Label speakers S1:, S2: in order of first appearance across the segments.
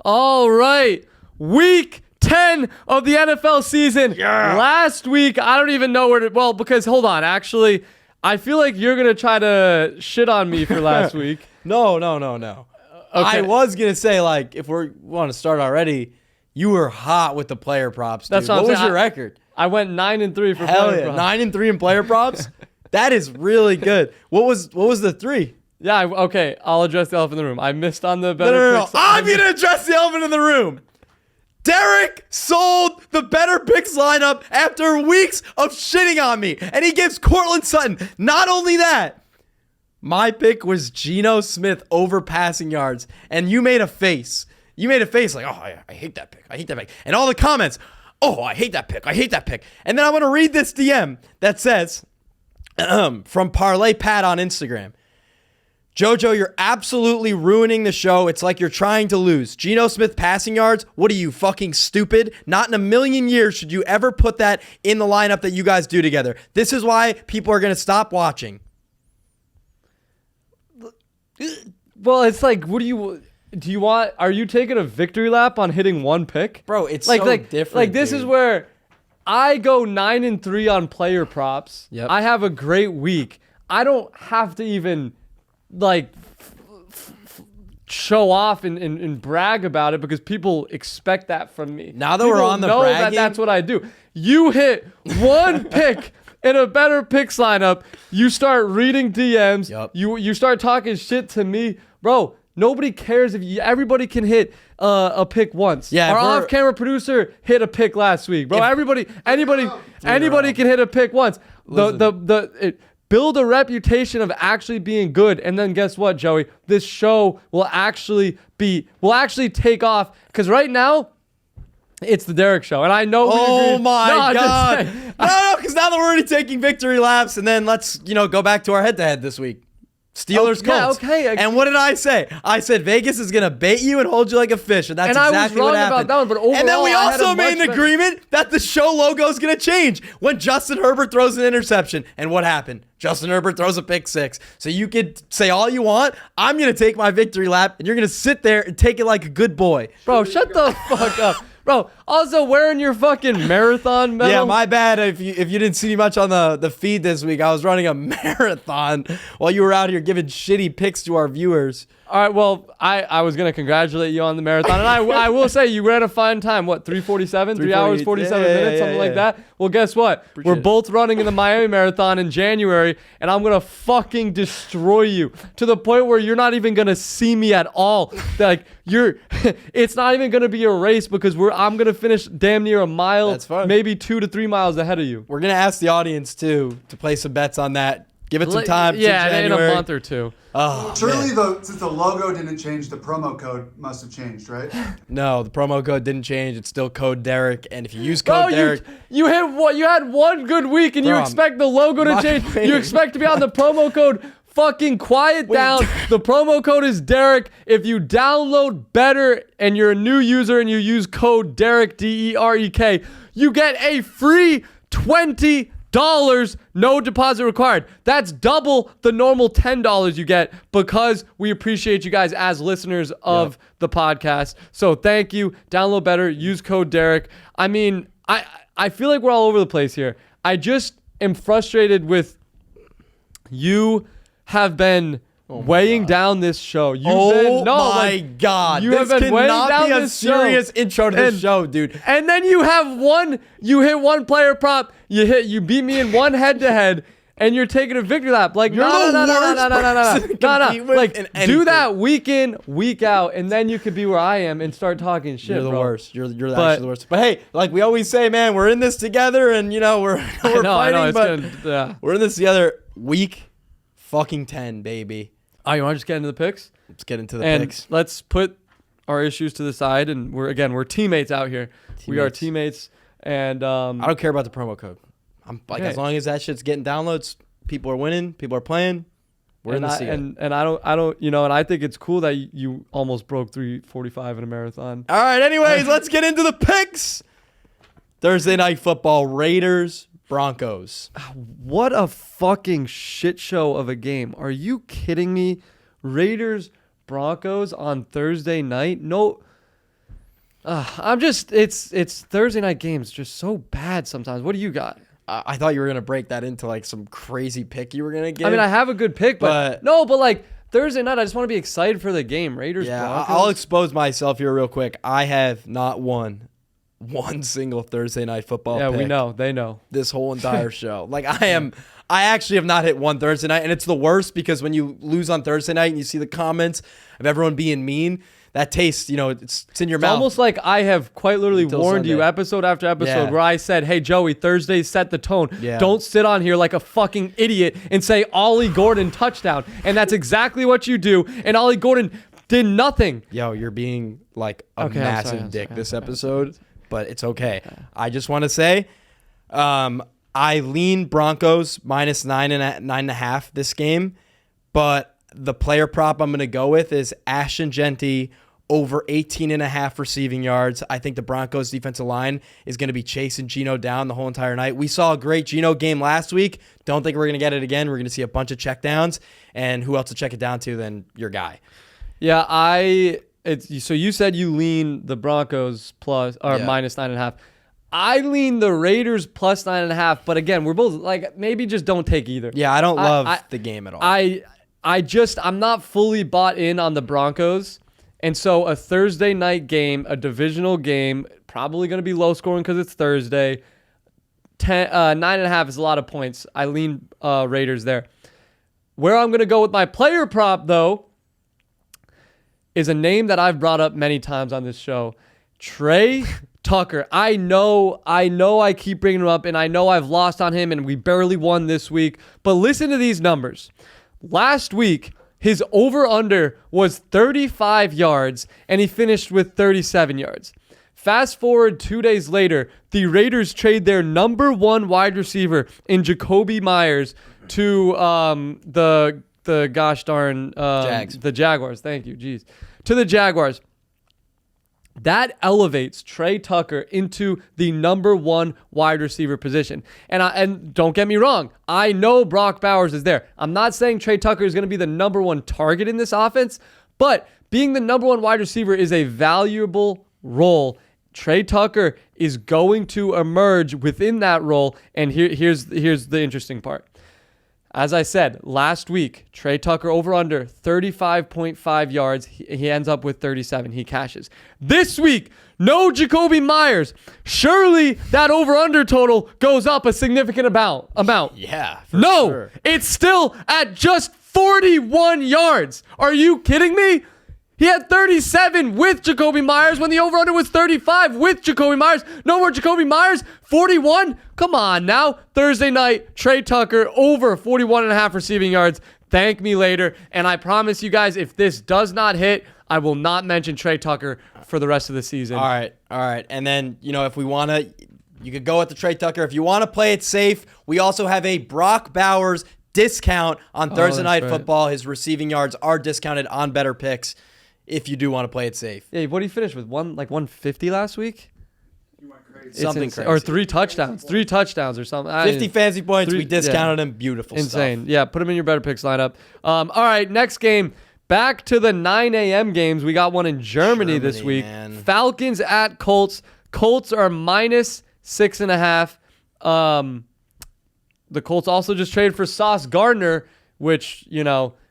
S1: All right. Week 10 of the NFL season.
S2: Yeah.
S1: Last week, I don't even know where to... Well, because, hold on. Actually, I feel like you're going to try to shit on me for last weweek.
S2: No.
S1: Okay.
S2: I was going to say, like, if we want to start already, you were hot with the player props, dude.
S1: That's what I'm
S2: was
S1: saying.
S2: your record?
S1: I went 9-3 for
S2: Hell
S1: player
S2: yeah.
S1: props.
S2: 9-3 in player props? That is really good. What was the 3?
S1: Yeah, okay. I'll address the elephant in the room. I missed on the Betr
S2: No.
S1: Picks.
S2: I'm going to address the elephant in the room. Derek sold the Betr Picks lineup after weeks of shitting on me, and he gives Cortland Sutton. Not only that, my pick was Geno Smith over passing yards, and you made a face. You made a face like, oh, I hate that pick. I hate that pick. And all the comments, oh, I hate that pick. I hate that pick. And then I want to read this DM that says, from Parlay Pat on Instagram, Jojo, you're absolutely ruining the show. It's like you're trying to lose. Geno Smith passing yards? What are you, fucking stupid? Not in a million years should you ever put that in the lineup that you guys do together. This is why people are going to stop watching.
S1: Well, it's like, what do you want? Are you taking a victory lap on hitting one pick?
S2: Bro, it's
S1: like,
S2: so different.
S1: Like, this is where I go 9-3 on player props.
S2: Yep.
S1: I have a great week. I don't have to even... like show off and brag about it because people expect that from me.
S2: Now that
S1: people
S2: we're on the
S1: know
S2: bragging,
S1: that's what I do. You hit one pick in a Betr Picks lineup, you start reading DMs,
S2: Yep.
S1: you start talking shit to me, bro. Nobody cares if you. Everybody can hit a pick once.
S2: Yeah,
S1: our off-camera producer hit a pick last week, bro. Anybody can hit a pick once. Build a reputation of actually being good, and then guess what, Joey? This show will actually take off, because right now, it's the Derek Show, and I know.
S2: Oh my God!
S1: No,
S2: because now that we're already taking victory laps, and then let's go back to our head-to-head this week. Steelers, Colts.
S1: Yeah, okay.
S2: And what did I say? I said Vegas is gonna bait you and hold you like a fish, and that's exactly what happened.
S1: About that one, but overall,
S2: and then we
S1: I had
S2: also
S1: a
S2: made an agreement that the show logo is gonna change when Justin Herbert throws an interception. And what happened? Justin Herbert throws a pick 6. So you could say all you want. I'm gonna take my victory lap, and you're gonna sit there and take it like a good boy.
S1: Bro, shut the fuck up. Bro, also wearing your fucking marathon medal.
S2: Yeah, my bad. If you didn't see much on the feed this week, I was running a marathon while you were out here giving shitty picks to our viewers.
S1: All right, well, I was going to congratulate you on the marathon, and I will say you ran a fine time. What, 3:47? 3 hours, 47 minutes, something like that? Well, guess what? We're both running in the Miami Marathon in January, and I'm going to fucking destroy you to the point where you're not even going to see me at all. Like, it's not even going to be a race because I'm going to finish damn near a mile,
S2: That's fine.
S1: Maybe 2 to 3 miles ahead of you.
S2: We're going to ask the audience, too, to play some bets on that. Give it some time.
S1: Yeah, in a
S2: January.
S1: month or two.
S2: Oh,
S3: surely, since the logo didn't change, the promo code must have changed, right?
S2: No, the promo code didn't change. It's still code Derek. And if you use code Derek,
S1: you had one good week, and you expect the logo to change. You expect to be on the promo code. Fucking quiet down. The promo code is Derek. If you download Betr and you're a new user and you use code Derek, DEREK, you get a free $20. No deposit required. That's double the normal $10 you get because we appreciate you guys as listeners of the podcast. So thank you. Download Betr. Use code Derek. I mean, I feel like we're all over the place here. I just am frustrated with you have been weighing down this show.
S2: God.
S1: You have been weighing down
S2: be a
S1: this
S2: serious
S1: show.
S2: intro to this show, dude.
S1: And then you hit one player prop, you beat me in one head-to-head, and you're taking a victory lap. Like, no. Like, do that week in, week out, and then you could be where I am and start talking shit,
S2: You're the
S1: bro.
S2: worst. You're actually the worst. But hey, like we always say, man, we're in this together, and we're fighting, we're in this together. Week fucking 10, baby.
S1: Oh, you want to just get into the picks?
S2: Let's get into the picks.
S1: Let's put our issues to the side, and we're teammates out here. We are teammates, and
S2: I don't care about the promo code. I'm like, as long as that shit's getting downloads, people are winning, people are playing. We're in the sea.
S1: And I don't, and I think it's cool that you almost broke 3:45 in a marathon.
S2: All right, anyways, let's get into the picks. Thursday night football, Raiders, Broncos.
S1: What a fucking shit show of a game. Are you kidding me? Raiders, Broncos on Thursday night? No. It's Thursday night games just so bad sometimes. What do you got?
S2: I thought you were gonna break that into like some crazy pick you were gonna give.
S1: I mean, I have a good pick, but like Thursday night, I just want to be excited for the game. Raiders.
S2: Yeah,
S1: Broncos.
S2: I'll expose myself here real quick. I have not won one single Thursday night football.
S1: Yeah,
S2: pick
S1: we know. They know.
S2: This whole entire show. Like I actually have not hit one Thursday night, and it's the worst because when you lose on Thursday night and you see the comments of everyone being mean, that tastes, it's in your mouth.
S1: Almost like I have quite literally
S2: Until
S1: warned you
S2: Sunday.
S1: episode after episode where I said, hey, Joey, Thursday set the tone.
S2: Yeah.
S1: Don't sit on here like a fucking idiot and say Ollie Gordon touchdown. And that's exactly what you do. And Ollie Gordon did nothing.
S2: Yo, you're being like a
S1: Okay,
S2: massive dick this episode, but it's okay. I just want to say, I lean Broncos minus 9.5 this game, but the player prop I'm going to go with is Ashton Genty over 18.5 receiving yards. I think the Broncos defensive line is going to be chasing Geno down the whole entire night. We saw a great Geno game last week. Don't think we're going to get it again. We're going to see a bunch of checkdowns, and who else to check it down to than your guy?
S1: Yeah, so you said you lean the Broncos minus 9.5. I lean the Raiders plus 9.5, but again, we're both like, maybe just don't take either.
S2: Yeah, I don't love the game at all.
S1: I'm not fully bought in on the Broncos. And so a Thursday night game, a divisional game, probably going to be low scoring because it's Thursday. 9.5 is a lot of points. I lean Raiders there. Where I'm going to go with my player prop, though, is a name that I've brought up many times on this show. Trey Tucker. I know I keep bringing him up, and I know I've lost on him, and we barely won this week. But listen to these numbers. Last week, his over-under was 35 yards, and he finished with 37 yards. Fast forward 2 days later, the Raiders trade their number one wide receiver in Jacoby Myers to the gosh darn
S2: Jags.
S1: The Jaguars. Thank you, jeez. To the Jaguars. That elevates Trey Tucker into the number one wide receiver position. And don't get me wrong, I know Brock Bowers is there. I'm not saying Trey Tucker is going to be the number one target in this offense, but being the number one wide receiver is a valuable role. Trey Tucker is going to emerge within that role, and here's the interesting part. As I said, last week, Trey Tucker over under 35.5 yards. He ends up with 37. He cashes. This week, no Jacoby Myers. Surely that over under total goes up a significant amount.
S2: Yeah.
S1: No,
S2: sure.
S1: It's still at just 41 yards. Are you kidding me? He had 37 with Jacoby Myers when the over-under was 35 with Jacoby Myers. No more Jacoby Myers. 41? Come on now. Thursday night, Trey Tucker over 41.5 receiving yards. Thank me later. And I promise you guys, if this does not hit, I will not mention Trey Tucker for the rest of the season.
S2: All right. And then, if we want to, you could go with the Trey Tucker. If you want to play it safe, we also have a Brock Bowers discount on Thursday Night Football. His receiving yards are discounted on Betr Picks. If you do want to play it safe.
S1: Yeah, what did he finish with? 150 last week?
S3: You went crazy.
S2: Something crazy.
S1: Or 3 touchdowns. 3 touchdowns or something.
S2: 50 fantasy points. We discounted him. Beautiful
S1: Insane.
S2: stuff.
S1: Yeah, put him in your Betr Picks lineup. All right, next game. Back to the 9 a.m. games. We got one in Germany this week.
S2: Man.
S1: Falcons at Colts. Colts are minus 6.5. The Colts also just traded for Sauce Gardner, which,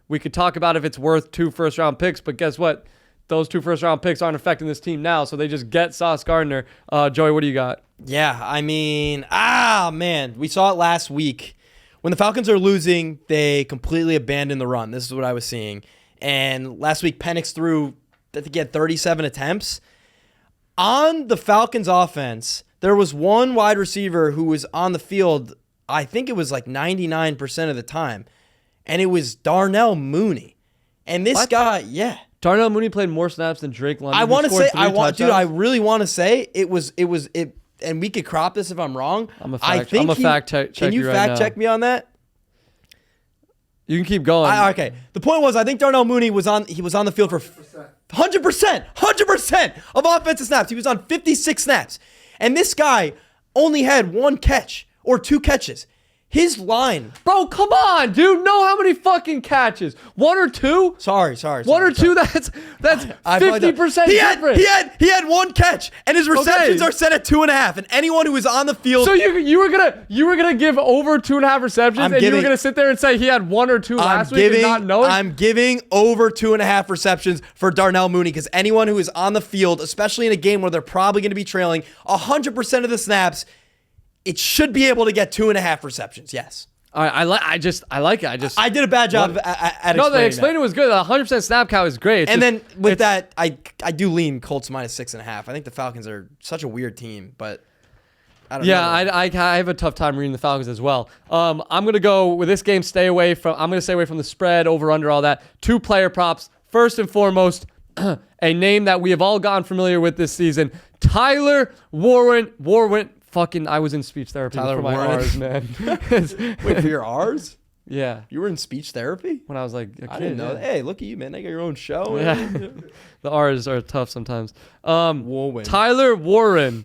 S1: we could talk about if it's worth 2 first-round picks, but guess what? Those 2 first-round picks aren't affecting this team now, so they just get Sauce Gardner. Joey, what do you got?
S2: Yeah, I mean, man. We saw it last week. When the Falcons are losing, they completely abandon the run. This is what I was seeing. And last week, Penix threw, I think he had 37 attempts. On the Falcons offense, there was one wide receiver who was on the field, I think it was like 99% of the time. And it was Darnell Mooney. And this guy,
S1: Darnell Mooney played more snaps than Drake London.
S2: I want to say, I really want to say it was, and we could crop this if I'm wrong.
S1: I'm a fact check.
S2: Can you
S1: right
S2: fact
S1: now.
S2: check me on that?
S1: You can keep going.
S2: Okay. The point was, I think Darnell Mooney was on the field for 100% of offensive snaps. He was on 56 snaps. And this guy only had 1 catch or 2 catches. His line.
S1: Bro, come on, dude. Know how many fucking catches? 1 or 2?
S2: Sorry.
S1: 1 or 2, that's 50% different.
S2: He had 1 catch, and his receptions are set at 2.5. And anyone who was on the field.
S1: So you were gonna give over 2.5 receptions, and you were gonna sit there and say he had 1 or 2 last week and not knowing?
S2: I'm giving over 2.5 receptions for Darnell Mooney because anyone who is on the field, especially in a game where they're probably going to be trailing 100% of the snaps, it should be able to get 2.5 receptions. Yes.
S1: All right, I like it.
S2: I did a bad job at
S1: no, the
S2: explaining
S1: explaining was good. 100% snap count is great.
S2: And then with that, I do lean Colts minus 6.5. I think the Falcons are such a weird team, but I don't know.
S1: Yeah, I have a tough time reading the Falcons as well. I'm gonna go with this game. I'm gonna stay away from the spread, over under, all that. 2 player props. First and foremost, a name that we have all gotten familiar with this season, Tyler Warren. Fucking, I was in speech therapy for my R's, man.
S2: Wait, for your R's?
S1: Yeah.
S2: You were in speech therapy?
S1: When I was like a kid.
S2: I didn't know that. Hey, look at you, man. They got your own show.
S1: Yeah. The R's are tough sometimes. Tyler Warren.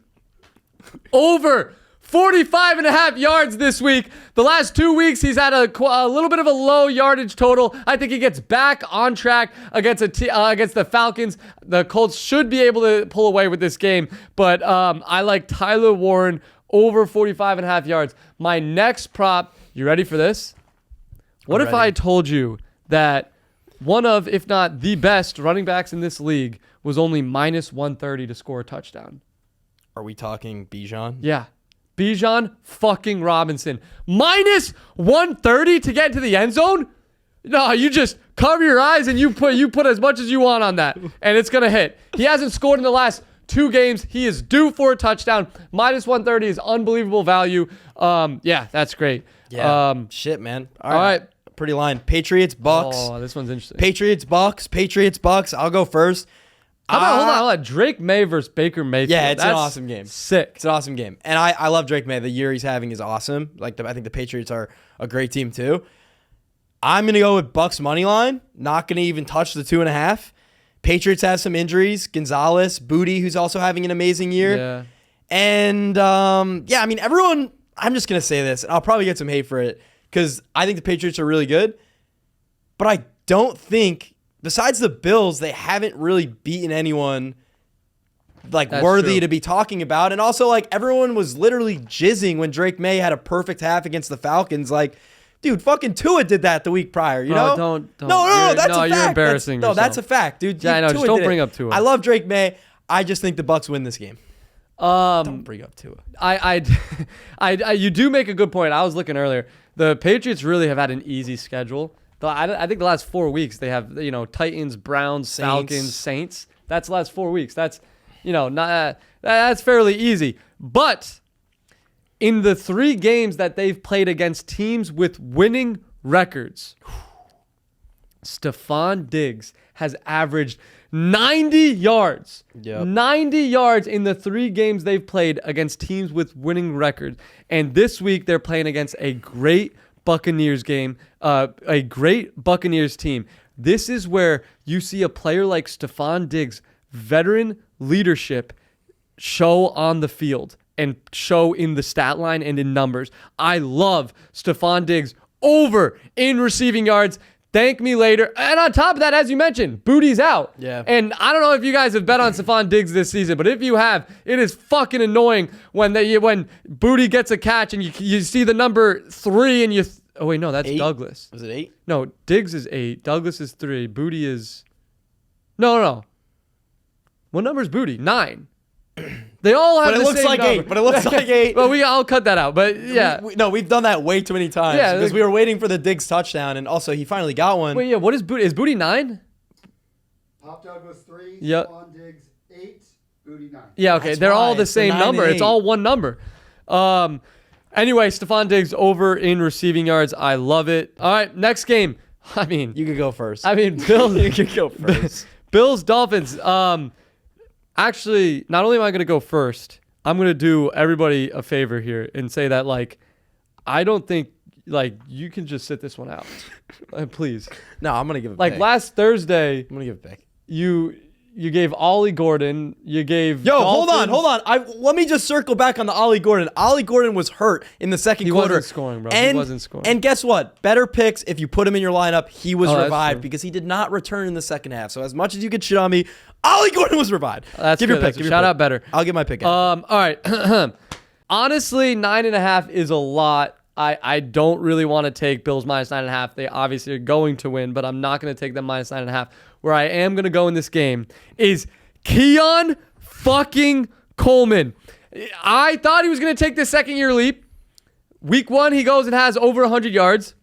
S1: Over 45.5 yards this week. The last 2 weeks, he's had a little bit of a low yardage total. I think he gets back on track against the Falcons. The Colts should be able to pull away with this game, but I like Tyler Warren over 45.5 yards. My next prop, you ready for this? What if I told you that one of, if not the best running backs in this league was only minus 130 to score a touchdown?
S2: Are we talking Bijan?
S1: Yeah. Bijan fucking Robinson. Minus 130 to get into the end zone? No, you just cover your eyes and you put as much as you want on that, and it's going to hit. He hasn't scored in the last 2 games. He is due for a touchdown. Minus 130 is unbelievable value. Yeah, that's great.
S2: Yeah. Shit, man. All right. Pretty line. Patriots, Bucs.
S1: Oh, this one's interesting.
S2: Patriots, Bucs. I'll go first.
S1: Hold on. Drake Maye versus Baker Mayfield.
S2: Yeah, it's an awesome game.
S1: Sick.
S2: It's an awesome game. And I love Drake Maye. The year he's having is awesome. I think the Patriots are a great team too. I'm going to go with Bucs money line. Not going to even touch the 2.5. Patriots have some injuries. Gonzalez, Booty, who's also having an amazing year.
S1: Yeah.
S2: And everyone, I'm just going to say this, and I'll probably get some hate for it because I think the Patriots are really good. But I don't think, besides the Bills, they haven't really beaten anyone worthy to be talking about. And also, everyone was literally jizzing when Drake Maye had a perfect half against the Falcons. Dude, fucking Tua did that the week prior, you know?
S1: Don't.
S2: No, that's a fact.
S1: You're embarrassing yourself.
S2: That's a fact, dude.
S1: Yeah, I know. Just don't bring up Tua.
S2: I love Drake Maye. I just think the Bucs win this game. Don't bring up Tua.
S1: You do make a good point. I was looking earlier. The Patriots really have had an easy schedule. I think the last 4 weeks they have, Titans, Browns,
S2: Saints.
S1: Falcons, Saints. That's the last 4 weeks. That's, that's fairly easy. But in the 3 games that they've played against teams with winning records, Stephon Diggs has averaged 90 yards.
S2: Yep.
S1: 90 yards in the 3 games they've played against teams with winning records. And this week they're playing against a great Buccaneers game, a great Buccaneers team. This is where you see a player like Stephon Diggs, veteran leadership, show on the field and show in the stat line and in numbers. I love Stephon Diggs over in receiving yards. Thank me later. And on top of that, as you mentioned, Booty's out.
S2: Yeah.
S1: And I don't know if you guys have bet on Stephon Diggs this season, but if you have, it is fucking annoying when Booty gets a catch and you see the number 3 and oh wait, no, that's
S2: 8?
S1: Douglas.
S2: Was it 8?
S1: No, Diggs is 8. Douglas is 3. Booty is... No. What number is Booty? 9. They all have the same number.
S2: But it looks like 8.
S1: Well, I'll cut that out. But yeah.
S2: We've done that way too many times.
S1: Yeah,
S2: because we were waiting for the Diggs touchdown, and also he finally got one.
S1: Wait, yeah, what is Booty? Is Booty 9?
S3: Pop Douglas 3,
S1: Yep.
S3: Stephon Diggs 8, Booty 9.
S1: Yeah, okay. They're all the same number. It's all one number. Anyway, Stephon Diggs over in receiving yards. I love it. All right, next game.
S2: You could go first.
S1: Bills.
S2: You could go first.
S1: Bills, Dolphins. Actually, not only am I going to go first, I'm going to do everybody a favor here and say that, I don't think, you can just sit this one out. Please.
S2: No, I'm going to give it
S1: last Thursday,
S2: I'm going to give it back.
S1: You gave Ollie Gordon. You gave
S2: Hold on. Let me just circle back on the Ollie Gordon. Ollie Gordon was hurt in the second quarter.
S1: He wasn't scoring, bro. He wasn't scoring.
S2: And guess what? Betr Picks, if you put him in your lineup, he was revived because he did not return in the second half. So as much as you could shit on me, Ollie Gordon was revived.
S1: That's
S2: give
S1: good.
S2: your pick.
S1: Shout out Betr.
S2: I'll give my pick.
S1: All right. Honestly, 9.5 is a lot. I don't really want to take Bills minus 9.5. They obviously are going to win, but I'm not going to take them minus 9.5. Where I am going to go in this game is Keon fucking Coleman. I thought he was going to take the second-year leap. Week 1, he goes and has over 100 yards.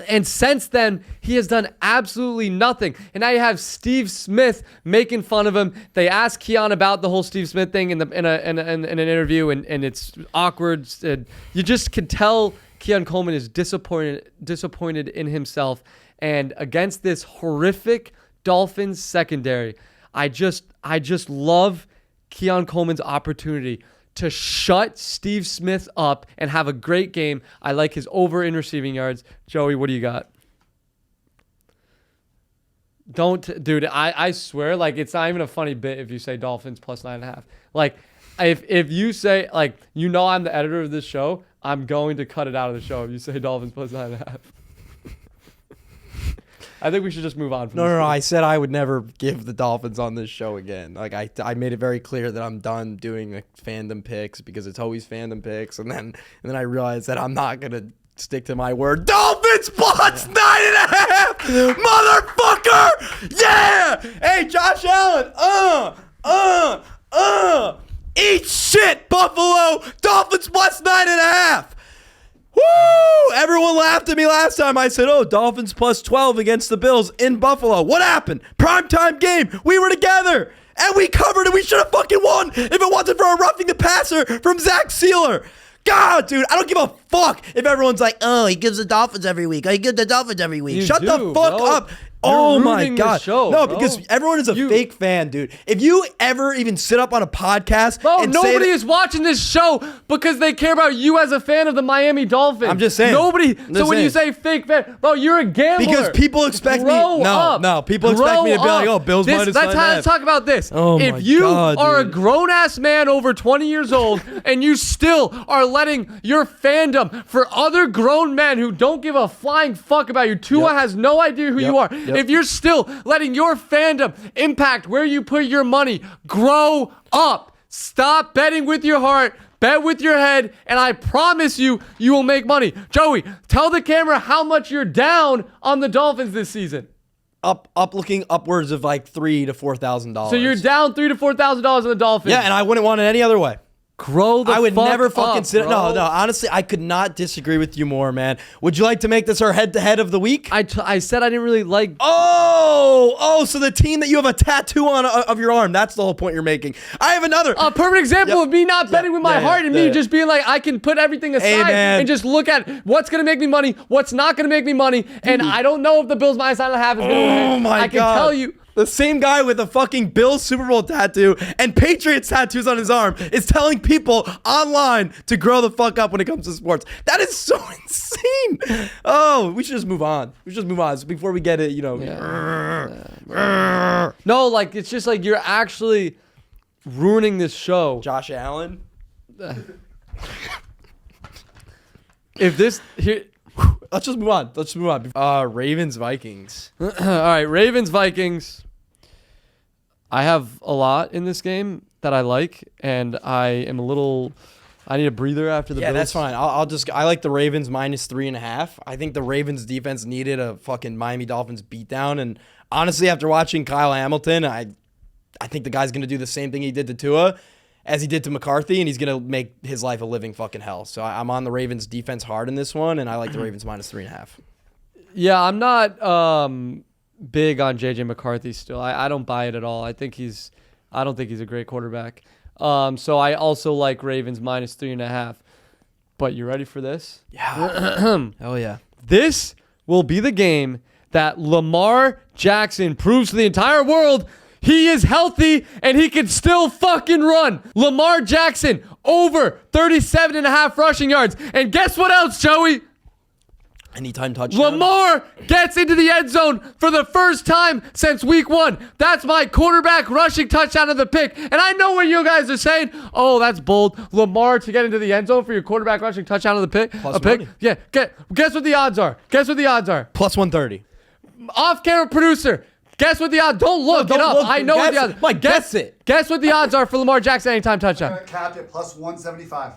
S1: And since then, he has done absolutely nothing. And now you have Steve Smith making fun of him. They asked Keon about the whole Steve Smith thing in an interview, and it's awkward. You just can tell Keon Coleman is disappointed in himself. And against this horrific Dolphins secondary, I just love Keon Coleman's opportunity to shut Steve Smith up and have a great game. I like his over in receiving yards. Joey, what do you got? Dude, I swear, like, it's not even a funny bit if you say Dolphins plus 9.5. Like, if you say, like, I'm the editor of this show, I'm going to cut it out of the show if you say Dolphins plus 9.5. I think we should just move on from this.
S2: No. I said I would never give the Dolphins on this show again. Like I made it very clear that I'm done doing like fandom picks because it's always fandom picks, and then I realized that I'm not gonna stick to my word. Dolphins plus 9.5, motherfucker! Yeah! Hey, Josh Allen, eat shit, Buffalo! Dolphins plus 9.5. Woo! Everyone laughed at me last time. I said, Dolphins plus 12 against the Bills in Buffalo. What happened? Primetime game. We were together. And we covered it. We should have fucking won if it wasn't for a roughing the passer from Zach Sealer. God, dude, I don't give a fuck if everyone's like, he gives the Dolphins every week. He gives the Dolphins every week. Shut the fuck up. Oh my God.
S1: No,
S2: because everyone is a fake fan, dude. If you ever even sit up on a podcast and
S1: nobody is watching this show because they care about you as a fan of the Miami Dolphins.
S2: I'm just saying.
S1: Nobody. So when you say fake fan, bro, you're a gambler.
S2: Because people expect me. No. People expect me to be like, Bills minus 9.5.
S1: Let's talk about this. If you are a grown-ass man over 20 years old and you still are letting your fandom for other grown men who don't give a flying fuck about you, Tua has no idea who you are. If you're still letting your fandom impact where you put your money, grow up. Stop betting with your heart. Bet with your head, and I promise you will make money. Joey, tell the camera how much you're down on the Dolphins this season.
S2: Looking upwards of like $3,000 to $4,000.
S1: So you're down $3,000 to $4,000 on the Dolphins.
S2: Yeah, and I wouldn't want it any other way.
S1: I would
S2: never fucking sit.
S1: Bro.
S2: No. Honestly, I could not disagree with you more, man. Would you like to make this our head-to-head of the week?
S1: I said I didn't really like.
S2: So the team that you have a tattoo on of your arm. That's the whole point you're making. I have another.
S1: A perfect example of me not betting with my heart and me just being like, I can put everything aside and just look at what's going to make me money, what's not going to make me money. And I don't know if the Bills minus 9.5 is going to win.
S2: Oh, my God.
S1: I can tell you.
S2: The same guy with a fucking Bills Super Bowl tattoo and Patriots tattoos on his arm is telling people online to grow the fuck up when it comes to sports. That is so insane. We should just move on. So before we get it,
S1: No, like, it's just like you're actually ruining this show.
S2: Josh Allen. Let's just move on. Ravens, Vikings.
S1: All right, Ravens, Vikings. I have a lot in this game that I like, and I need a breather after the Bills.
S2: Yeah, that's fine. I like the Ravens minus 3.5. I think the Ravens defense needed a fucking Miami Dolphins beatdown, and honestly, after watching Kyle Hamilton, I think the guy's going to do the same thing he did to Tua as he did to McCarthy, and he's going to make his life a living fucking hell. So I'm on the Ravens defense hard in this one, and I like the Ravens minus 3.5. Yeah,
S1: I'm not big on JJ McCarthy still. I don't buy it at all. I don't think he's a great quarterback. So I also like Ravens minus 3.5. But you ready for this?
S2: Yeah. Hell yeah.
S1: This will be the game that Lamar Jackson proves to the entire world he is healthy and he can still fucking run. Lamar Jackson over 37.5 rushing yards. And guess what else, Joey?
S2: Anytime touchdown.
S1: Lamar gets into the end zone for the first time since week 1. That's my quarterback rushing touchdown of the pick. And I know what you guys are saying. Oh, that's bold. Lamar to get into the end zone for your quarterback rushing touchdown of the pick.
S2: Plus money.
S1: Yeah. Guess what the odds are? Guess what the odds are?
S2: Plus 130.
S1: Off-camera producer. Guess what the odds? Don't look it up. I know what the odds.
S2: Mike, guess it.
S1: Guess what the odds are for Lamar Jackson anytime touchdown.
S3: Capped at plus 175.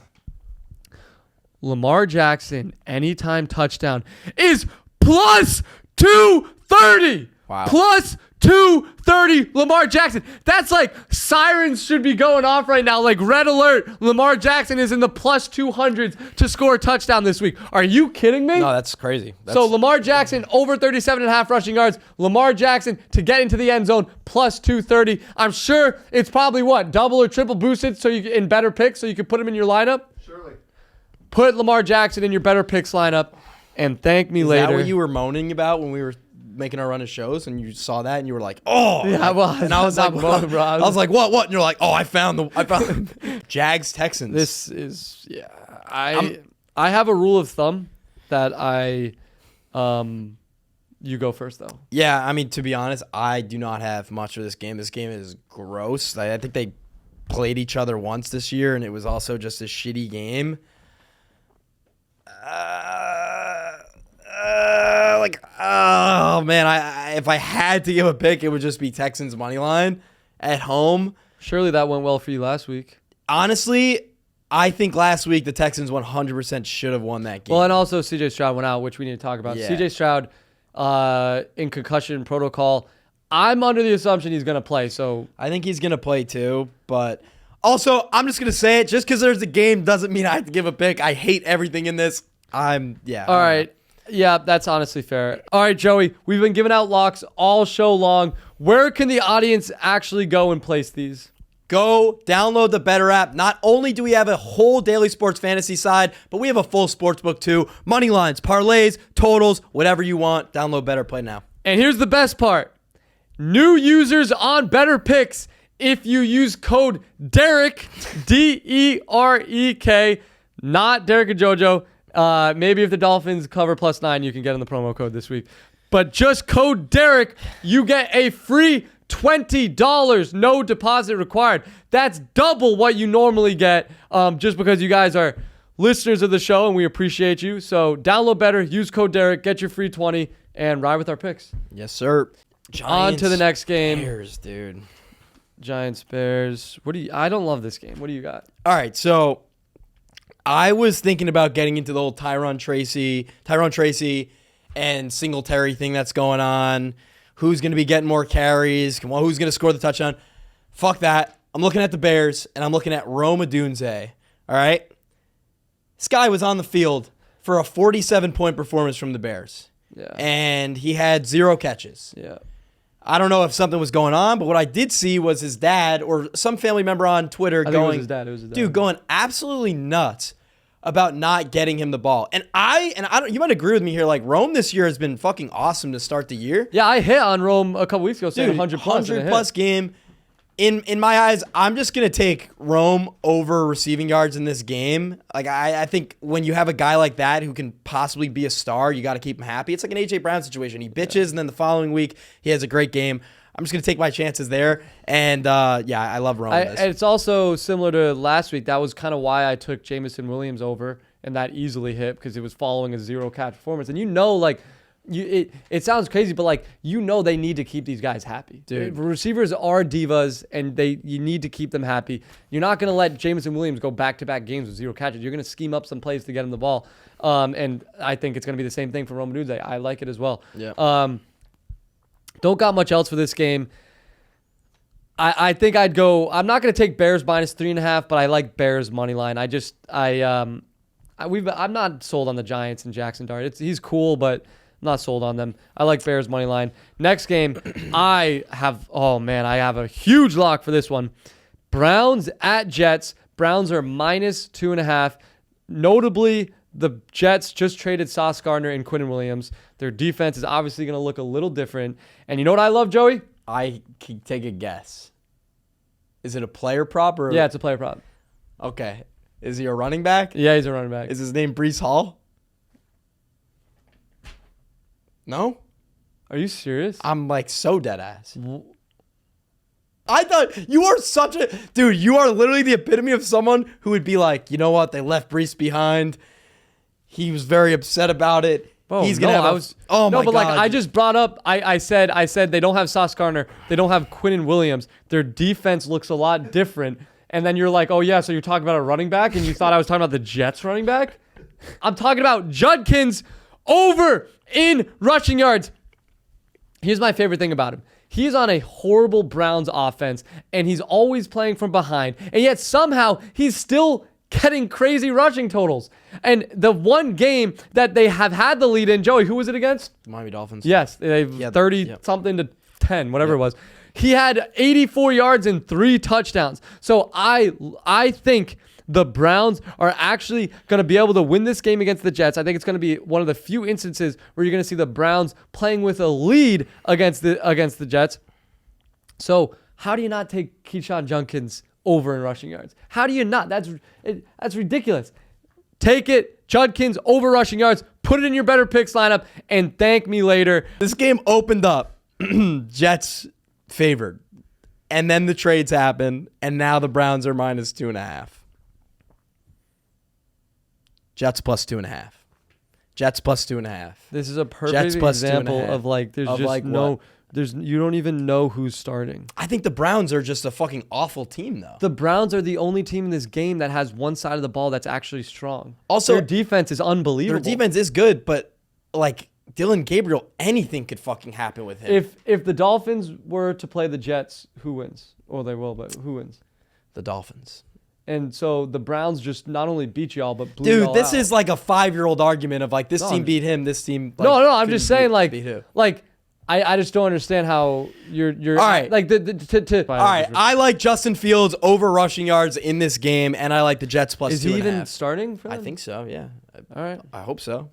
S1: Lamar Jackson anytime touchdown is plus 230.
S2: Wow.
S1: Plus 230 Lamar Jackson. That's like sirens should be going off right now. Like red alert. Lamar Jackson is in the plus 200s to score a touchdown this week. Are you kidding me?
S2: No, that's crazy.
S1: So Lamar Jackson over 37.5 rushing yards. Lamar Jackson to get into the end zone plus 230. I'm sure it's probably what? Double or triple boosted so you in better picks so you can put him in your lineup?
S3: Surely.
S1: Put Lamar Jackson in your better picks lineup and thank me later.
S2: Is that what you were moaning about when we were making our run of shows and you saw that and you were like, oh.
S1: Yeah, well,
S2: and I was like,
S1: moaning, bro.
S2: I was like, what? And you're like, oh, I found the Jags Texans.
S1: This is, yeah. I have a rule of thumb that you go first though.
S2: Yeah, I mean, to be honest, I do not have much of this game. This game is gross. I think they played each other once this year and it was also just a shitty game. Oh man, if I had to give a pick, it would just be Texans money line at home.
S1: Surely that went well for you last week.
S2: Honestly, I think last week the Texans 100% should have won that game.
S1: Well, and also CJ Stroud went out, which we need to talk about.
S2: Yeah.
S1: CJ Stroud in concussion protocol. I'm under the assumption he's going to play, so
S2: I think he's going to play too, but also I'm just going to say it, just because there's a game doesn't mean I have to give a pick. I hate everything in this.
S1: All right. Yeah, that's honestly fair. All right, Joey, we've been giving out locks all show long. Where can the audience actually go and place these?
S2: Go download the Betr app. Not only do we have a whole daily sports fantasy side, but we have a full sports book too. Money lines, parlays, totals, whatever you want. Download Betr, play now.
S1: And here's the best part. New users on Betr Picks, if you use code Derek, D-E-R-E-K, not Derek and Jojo. Maybe if the Dolphins cover +9, you can get in the promo code this week. But just code Derek, you get a free $20, no deposit required. That's double what you normally get just because you guys are listeners of the show and we appreciate you. So download Betr, use code Derek, get your free 20, and ride with our picks.
S2: Yes, sir. Giants,
S1: on to the next game.
S2: Bears, dude.
S1: Giants, Bears. I don't love this game. What do you got?
S2: All right, so I was thinking about getting into the whole Tyrone Tracy and Singletary thing that's going on. Who's going to be getting more carries? Who's going to score the touchdown? Fuck that. I'm looking at the Bears, and I'm looking at Rome Odunze. All right? This guy was on the field for a 47-point performance from the Bears.
S1: Yeah.
S2: And he had 0 catches.
S1: Yeah.
S2: I don't know if something was going on, but what I did see was his dad or some family member on Twitter
S1: It was his dad.
S2: Dude, going absolutely nuts about not getting him the ball. And I don't, you might agree with me here, like Rome this year has been fucking awesome to start the year.
S1: Yeah, I hit on Rome a couple weeks ago saying
S2: Dude,
S1: 100 plus.
S2: 100 plus game. In my eyes, I'm just going to take Rome over receiving yards in this game. Like I think when you have a guy like that who can possibly be a star, you got to keep him happy. It's like an A.J. Brown situation. He bitches, and then the following week, he has a great game. I'm just going to take my chances there. And, I love Rome.
S1: And it's also similar to last week. That was kind of why I took Jameson Williams over, and that easily hit because it was following a 0-catch performance. And it sounds crazy, but they need to keep these guys happy.
S2: Dude.
S1: Receivers are divas, and you need to keep them happy. You're not going to let Jameson Williams go back-to-back games with 0 catches. You're going to scheme up some plays to get him the ball. And I think it's going to be the same thing for Rome Odunze. I like it as well.
S2: Yeah.
S1: Don't got much else for this game. I think I'd go. I'm not going to take Bears -3.5, but I like Bears money line. I'm not sold on the Giants and Jackson Dart. He's cool, but I'm not sold on them. I like Bears money line. Next game, I have a huge lock for this one. Browns at Jets. Browns are -2.5. Notably, the Jets just traded Sauce Gardner and Quinnen Williams. Their defense is obviously going to look a little different. And you know what I love, Joey?
S2: I can take a guess. Is it a player prop or?
S1: Yeah, it's a player prop.
S2: Okay. Is he a running back?
S1: Yeah, he's a running back.
S2: Is his name Breece Hall? No?
S1: Are you serious?
S2: I'm like so dead ass. I thought you are such a dude. You are literally the epitome of someone who would be like, you know what? They left Brees behind. He was very upset about it. He's gonna have oh my god.
S1: Like I just brought up. I said they don't have Sauce Gardner. They don't have Quinnen Williams. Their defense looks a lot different. And then you're like, oh yeah, so you're talking about a running back, and you thought I was talking about the Jets running back. I'm talking about Judkins over in rushing yards. Here's my favorite thing about him. He's on a horrible Browns offense, and he's always playing from behind. And yet somehow he's still getting crazy rushing totals. And the one game that they have had the lead in, Joey, who was it against?
S2: The Miami Dolphins.
S1: Yes, they 30-something to 10, whatever it was. He had 84 yards and 3 touchdowns. So I think the Browns are actually going to be able to win this game against the Jets. I think it's going to be one of the few instances where you're going to see the Browns playing with a lead against the Jets. So how do you not take Keyshawn Judkins over in rushing yards? How do you not? That's ridiculous. Take it, Judkins over rushing yards, put it in your Betr Picks lineup, and thank me later.
S2: This game opened up Jets favored, and then the trades happen, and now the Browns are -2.5. Jets +2.5. Jets +2.5.
S1: This is a perfect example of like there's
S2: of
S1: just
S2: like
S1: no
S2: what?
S1: you don't even know who's starting.
S2: I think the Browns are just a fucking awful team, though.
S1: The Browns are the only team in this game that has one side of the ball that's actually strong.
S2: Also,
S1: their defense is unbelievable.
S2: Their defense is good, but like Dylan Gabriel, anything could fucking happen with him.
S1: If the Dolphins were to play the Jets, who wins? Well, they will, but who wins?
S2: The Dolphins.
S1: And so the Browns just not only beat y'all, but blew y'all
S2: Dude, this
S1: out.
S2: is like a 5-year-old argument of like this team beat him, this team. Like,
S1: no, I'm just saying
S2: beat
S1: I just don't understand how you're
S2: all right.
S1: Like
S2: all right, I like Justin Fields over rushing yards in this game, and I like the Jets +2.5.
S1: Is he even starting for them?
S2: I think so. Yeah.
S1: All right.
S2: I hope so.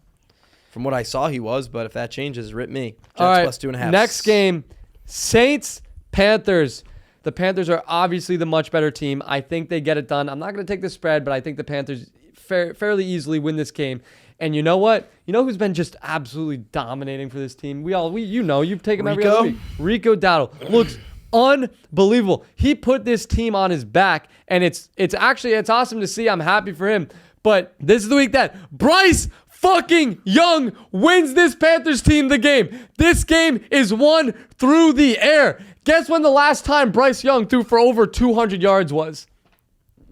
S2: From what I saw, he was, but if that changes, rip me. Jets
S1: all right.
S2: +2.5.
S1: Next game, Saints Panthers. The Panthers are obviously the much better team. I think they get it done. I'm not going to take the spread, but I think the Panthers fairly easily win this game. And you know what? You know who's been just absolutely dominating for this team? You've taken him every other week. Rico Dowdle looks unbelievable. He put this team on his back, and it's awesome to see. I'm happy for him. But this is the week that Bryce fucking Young wins this Panthers team the game. This game is won through the air. Guess when the last time Bryce Young threw for over 200 yards was?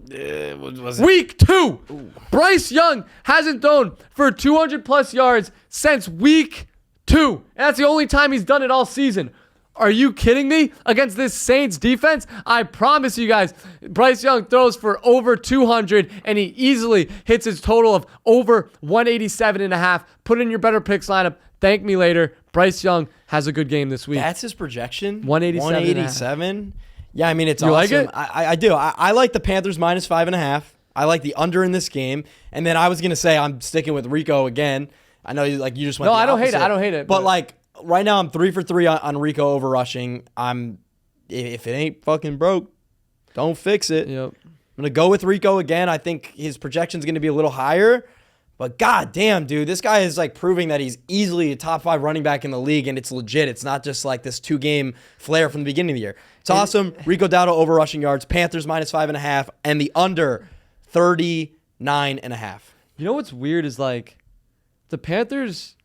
S1: Week 2. Ooh. Bryce Young hasn't thrown for 200 plus yards since week 2. And that's the only time he's done it all season. Are you kidding me? Against this Saints defense, I promise you guys, Bryce Young throws for over 200, and he easily hits his total of over 187.5. Put it in your Betr Picks lineup. Thank me later. Bryce Young has a good game this week.
S2: That's his projection?
S1: 187.
S2: Yeah, I mean, it's
S1: you
S2: awesome.
S1: You like it?
S2: I do. I like the Panthers -5.5. I like the under in this game. And then I was going to say I'm sticking with Rico again. I know you just went
S1: No,
S2: the
S1: I don't hate it.
S2: opposite.
S1: I don't hate it.
S2: But like right now I'm 3 for 3 on Rico over rushing. If it ain't fucking broke, don't fix it.
S1: Yep.
S2: I'm going to go with Rico again. I think his projection's going to be a little higher. But god damn, dude, this guy is like proving that he's easily a top 5 running back in the league, and it's legit. It's not just like this 2-game flair from the beginning of the year. It's awesome. Rico Dowdle over rushing yards, Panthers -5.5, and the under 39.5.
S1: You know what's weird is like the Panthers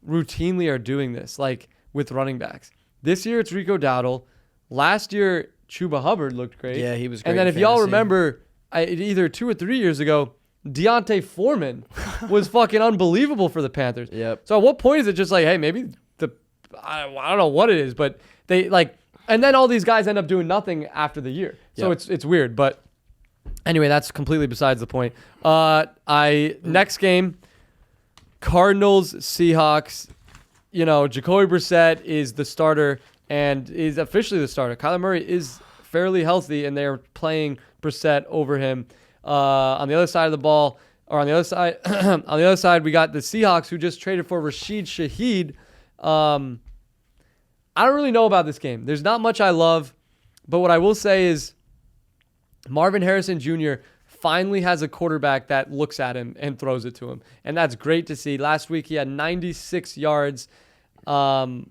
S1: routinely are doing this, like with running backs. This year it's Rico Dowdle. Last year Chuba Hubbard looked great.
S2: Yeah, he was great.
S1: And then
S2: in
S1: if y'all
S2: fantasy.
S1: remember, either 2 or 3 years ago, Deontay Foreman was fucking unbelievable for the Panthers.
S2: Yep.
S1: So at what point is it just like, hey, maybe I don't know what it is, but they like, and then all these guys end up doing nothing after the year. So
S2: Yep.
S1: it's weird, but anyway, that's completely besides the point. Next game, Cardinals, Seahawks. Jacoby Brissett is the starter and is officially the starter. Kyler Murray is fairly healthy, and they're playing Brissett over him. On the other side of the ball, or on the other side, we got the Seahawks, who just traded for Rashid Shaheed. I don't really know about this game. There's not much I love, but what I will say is Marvin Harrison Jr. finally has a quarterback that looks at him and throws it to him, and that's great to see. Last week he had 96 yards I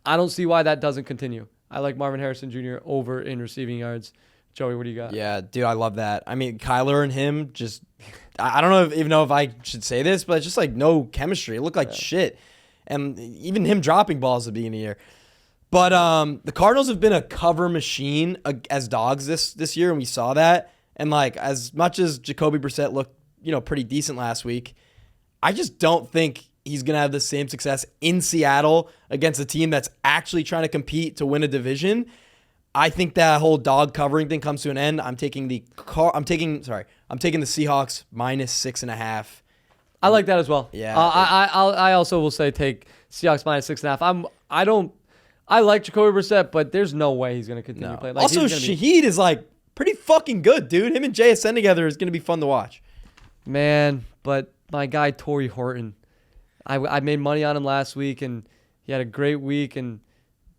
S1: don't see why that doesn't continue. I like Marvin Harrison Jr. over in receiving yards. Joey, what do you got?
S2: Yeah, dude, I love that. I mean, Kyler and him just, I don't even know if I should say this, but it's just like no chemistry. It looked like shit. And even him dropping balls at the beginning of the year. But the Cardinals have been a cover machine as dogs this year, and we saw that. And like as much as Jacoby Brissett looked, pretty decent last week, I just don't think he's going to have the same success in Seattle against a team that's actually trying to compete to win a division. I think that whole dog covering thing comes to an end. I'm taking the Seahawks -6.5.
S1: I like that as well.
S2: Yeah.
S1: I also will say take Seahawks -6.5. I like Jacoby Brissett, but there's no way he's going to continue playing. Like,
S2: also, Shaheed is like pretty fucking good, dude. Him and JSN together is going to be fun to watch.
S1: Man, but my guy Torrey Horton, I made money on him last week, and he had a great week, and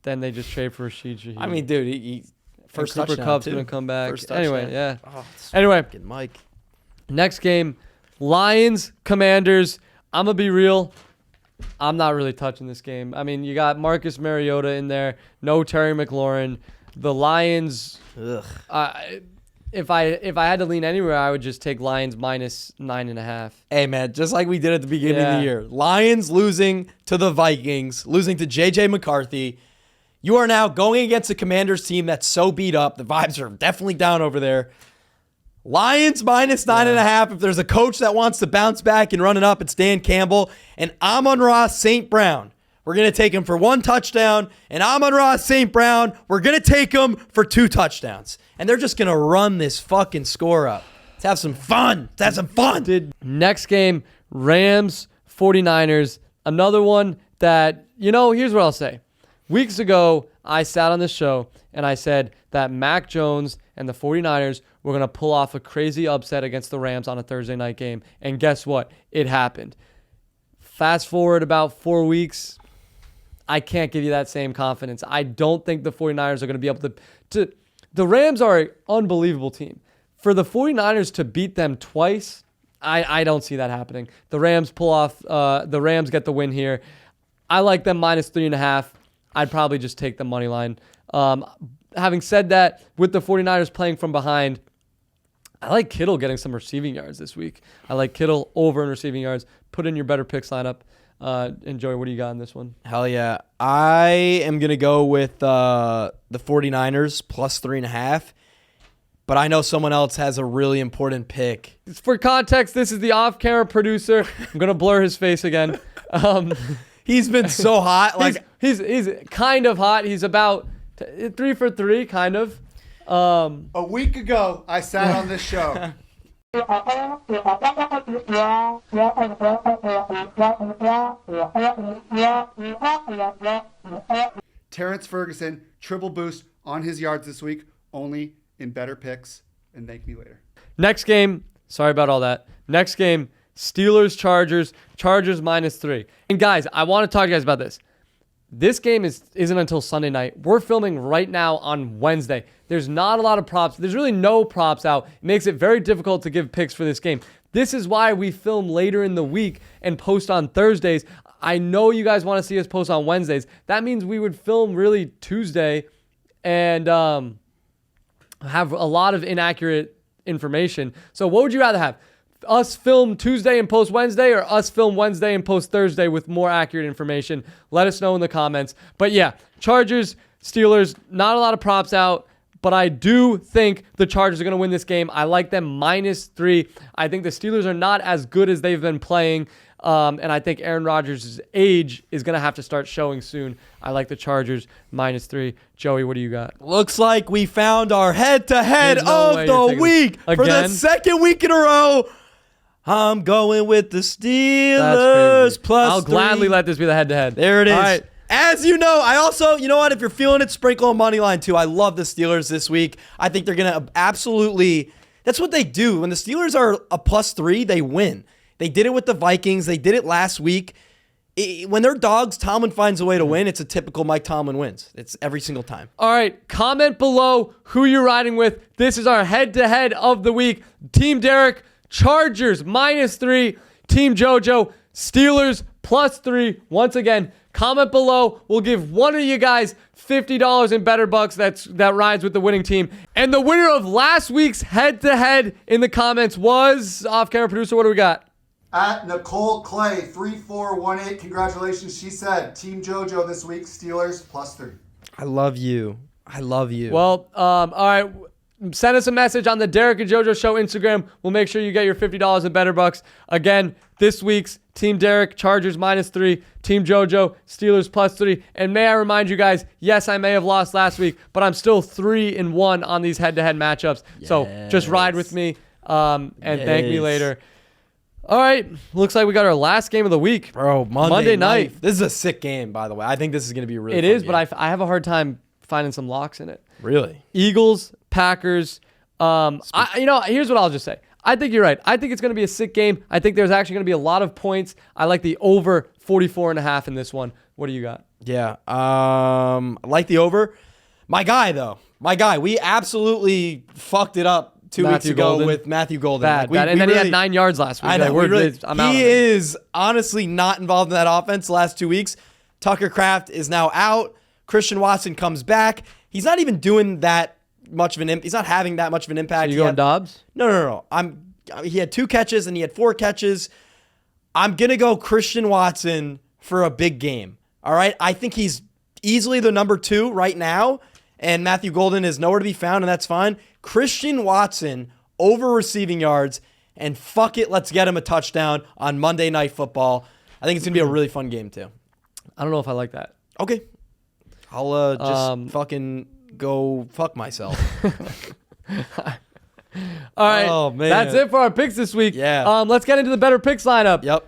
S1: then they just trade for Rashid Shaheed.
S2: I mean, dude, he first
S1: Cooper
S2: touchdown,
S1: Kupp's
S2: too.
S1: going to come back.
S2: First
S1: Anyway,
S2: touchdown.
S1: yeah.
S2: Oh,
S1: Anyway,
S2: Mike.
S1: next game, Lions, Commanders. I'm going to be real. I'm not really touching this game. I mean, you got Marcus Mariota in there. No Terry McLaurin. The Lions,
S2: Ugh.
S1: if I had to lean anywhere, I would just take Lions -9.5.
S2: Hey, man, just like we did at the beginning of
S1: Yeah.
S2: the year. Lions losing to the Vikings, losing to J.J. McCarthy. You are now going against a Commanders team that's so beat up. The vibes are definitely down over there. Lions -9.5. If there's a coach that wants to bounce back and run it up, it's Dan Campbell. And Amon-Ra St. Brown. We're going to take him for 1 touchdown. And Amon-Ra St. Brown, we're going to take him for 2 touchdowns. And they're just going to run this fucking score up. Let's have some fun.
S1: Next game, Rams, 49ers. Another one that, here's what I'll say. Weeks ago, I sat on this show and I said that Mac Jones and the 49ers were going to pull off a crazy upset against the Rams on a Thursday night game. And guess what? It happened. Fast forward about 4 weeks, I can't give you that same confidence. I don't think the 49ers are going to be able to. The Rams are an unbelievable team. For the 49ers to beat them twice, I don't see that happening. The Rams pull off, the Rams get the win here. I like them -3.5. I'd probably just take the money line. Having said that, with the 49ers playing from behind, I like Kittle getting some receiving yards this week. I like Kittle over in receiving yards. Put in your Betr Picks lineup. And Joey, what do you got in this one?
S2: Hell yeah. I am going to go with the 49ers +3.5. But I know someone else has a really important pick.
S1: For context, this is the off-camera producer. I'm going to blur his face again.
S2: He's been so hot. Like
S1: he's kind of hot. He's about 3 for 3, kind of.
S3: A week ago, I sat on this show. Terrence Ferguson, triple boost on his yards this week, only in Betr Picks, and thank me later.
S1: Next game, sorry about all that. Next game, Steelers, Chargers -3. And guys, I want to talk to you guys about this. This game isn't until Sunday night. We're filming right now on Wednesday. There's not a lot of props. There's really no props out. It makes it very difficult to give picks for this game. This is why we film later in the week and post on Thursdays. I know you guys want to see us post on Wednesdays. That means we would film really Tuesday and have a lot of inaccurate information. So what would you rather have? Us film Tuesday and post Wednesday, or us film Wednesday and post Thursday with more accurate information? Let us know in the comments. But yeah, Chargers, Steelers, not a lot of props out, but I do think the Chargers are going to win this game. I like them -3. I think the Steelers are not as good as they've been playing, and I think Aaron Rodgers' age is going to have to start showing soon. I like the Chargers -3. Joey, what do you got?
S2: Looks like we found our head-to-head
S1: There's no way you're
S2: of the
S1: taking
S2: week
S1: this
S2: for the
S1: again?
S2: second week in a row. I'm going with the
S1: That's
S2: Steelers
S1: crazy. I'll
S2: +3.
S1: gladly let this be the head-to-head.
S2: There it is.
S1: All right.
S2: As you know, I also, you know what? If you're feeling it, sprinkle a money line too. I love the Steelers this week. I think they're going to absolutely, that's what they do. When the Steelers are a +3, they win. They did it with the Vikings. They did it last week. When they're dogs, Tomlin finds a way to win. It's a typical Mike Tomlin wins. It's every single time.
S1: All right, comment below who you're riding with. This is our head-to-head of the week. Team Derek, Chargers -3. Team Jojo, Steelers +3. Once again, Comment below. We'll give one of you guys $50 in Betr Bucks that rides with the winning team. And the winner of last week's head-to-head in the comments was, off-camera producer, what do we got?
S3: At Nicole Clay 3418. Congratulations. She said Team Jojo this week. Steelers +3.
S2: I love you.
S1: Well, all right. Send us a message on the Derek and Jojo Show Instagram. We'll make sure you get your $50 in Betr Bucks. Again, this week's Team Derek, Chargers -3. Team Jojo, Steelers +3. And may I remind you guys, yes, I may have lost last week, but I'm still 3-1 on these head-to-head matchups. Yes. So just ride with me and thank me later. All right. Looks like we got our last game of the week.
S2: Bro, Monday night. This is a sick game, by the way. I think this is going to be a really fun game.
S1: But I have a hard time finding some locks in it.
S2: Really?
S1: Eagles, Packers. Here's what I'll just say. I think you're right. I think it's going to be a sick game. I think there's actually going to be a lot of points. I like the over 44.5 in this one. What do you got?
S2: Yeah. I like the over. My guy, though. We absolutely fucked it up 2 weeks ago with Matthew Golden.
S1: Bad. And then he had 9 yards last week.
S2: I know. He is honestly not involved in that offense the last 2 weeks. Tucker Kraft is now out. Christian Watson comes back. He's not even doing that much of an impact. He's not having that much of an impact.
S1: So you going Dobbs?
S2: No. He had 2 catches and he had 4 catches. I'm going to go Christian Watson for a big game. All right? I think he's easily the number 2 right now, and Matthew Golden is nowhere to be found, and that's fine. Christian Watson over receiving yards, and fuck it, let's get him a touchdown on Monday Night Football. I think it's going to be a really fun game, too.
S1: I don't know if I like that.
S2: Okay. I'll just fucking go fuck myself.
S1: All right.
S2: Oh, man.
S1: That's it for our picks this week.
S2: Yeah.
S1: Let's get into the Betr Picks lineup.
S2: Yep.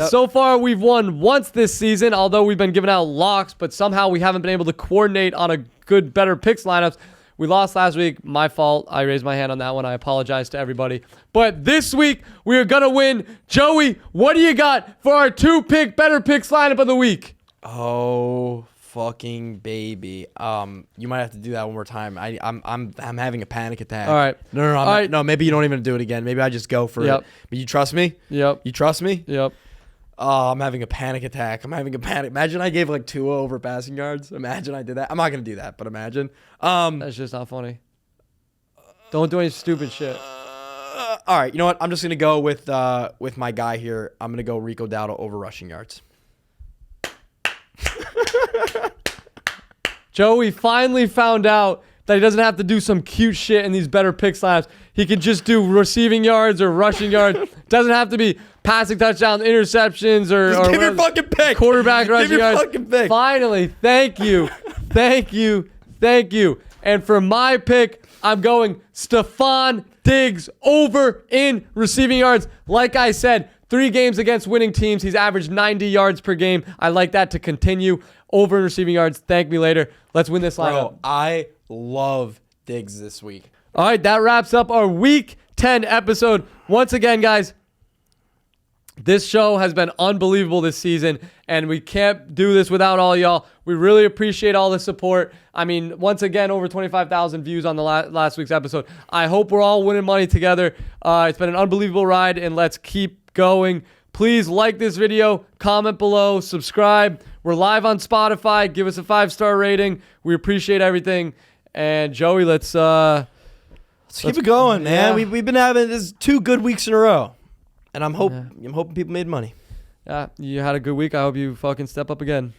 S1: So far, we've won once this season, although we've been giving out locks, but somehow we haven't been able to coordinate on a good Betr Picks lineups. We lost last week. My fault. I raised my hand on that one. I apologize to everybody. But this week, we are going to win. Joey, what do you got for our 2-pick Betr Picks lineup of the week?
S2: Oh, fucking baby. You might have to do that one more time. I'm having a panic attack.
S1: All right.
S2: No, maybe you don't even do it again. Maybe I just go for it. But you trust me?
S1: Yep.
S2: You trust me?
S1: Yep.
S2: Oh, I'm having a panic attack. Imagine I gave like Tua over passing yards. Imagine I did that. I'm not gonna do that, but imagine.
S1: That's just not funny. Don't do any stupid shit.
S2: All right, you know what? I'm just gonna go with my guy here. I'm gonna go Rico Dowdle over rushing yards.
S1: Joey finally found out that he doesn't have to do some cute shit in these Betr Picks lineups. He can just do receiving yards or rushing yards. Doesn't have to be passing touchdowns, interceptions, or
S2: give your fucking pick.
S1: Quarterback rushing
S2: give your
S1: yards.
S2: Fucking pick.
S1: Finally, thank you. And for my pick, I'm going Stephon Diggs over in receiving yards. Like I said, 3 games against winning teams. He's averaged 90 yards per game. I like that to continue. Over in receiving yards. Thank me later. Let's win this lineup.
S2: Bro, I love Diggs this week.
S1: All right, that wraps up our Week 10 episode. Once again, guys, this show has been unbelievable this season, and we can't do this without all y'all. We really appreciate all the support. I mean, once again, over 25,000 views on the last week's episode. I hope we're all winning money together. It's been an unbelievable ride, and let's keep going. Please like this video, comment below, subscribe. We're live on Spotify. Give us a 5-star rating. We appreciate everything. And Joey, let's
S2: keep it going, man. We've been having this 2 good weeks in a row, and I'm hoping people made money.
S1: Yeah, you had a good week. I hope you fucking step up again.